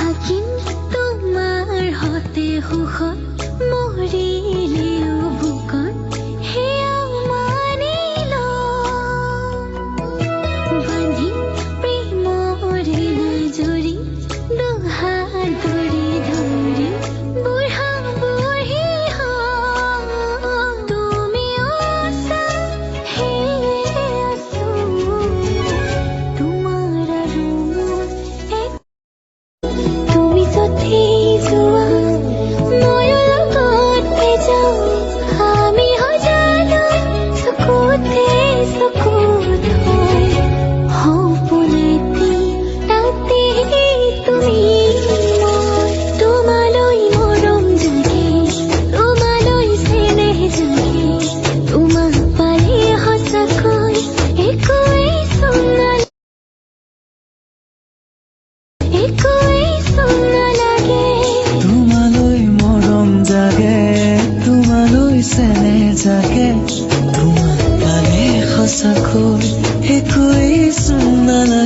থাকিম তোমাৰ হতে সুখত মৰিলেও বুকত সেয়া মানি বান্ধিম প্ৰেমৰে লাজৰি দুহাত ধৰি ধৰি বুঢ়া বুঢ়ী হম তুমিও আছা সেয়ে আছো তোমাৰ আৰু মোৰ তুমি য'তে যোৱা ময়ো লগতে যাওঁ আমি সজালো চকুতে চকুত হৈ সপোনেতি তাতে তুমি মই তোমালৈ মৰম জাগে তোমালৈ চেনেহ জাগে তোমাক পালে সঁচাকৈ একোৱেই চোন নালাগে তোমালৈ মৰম জাগে তোমালৈ চেনেহ জাগে তোমাক পালে সঁচাকৈ একোৱেই চোন নালাগে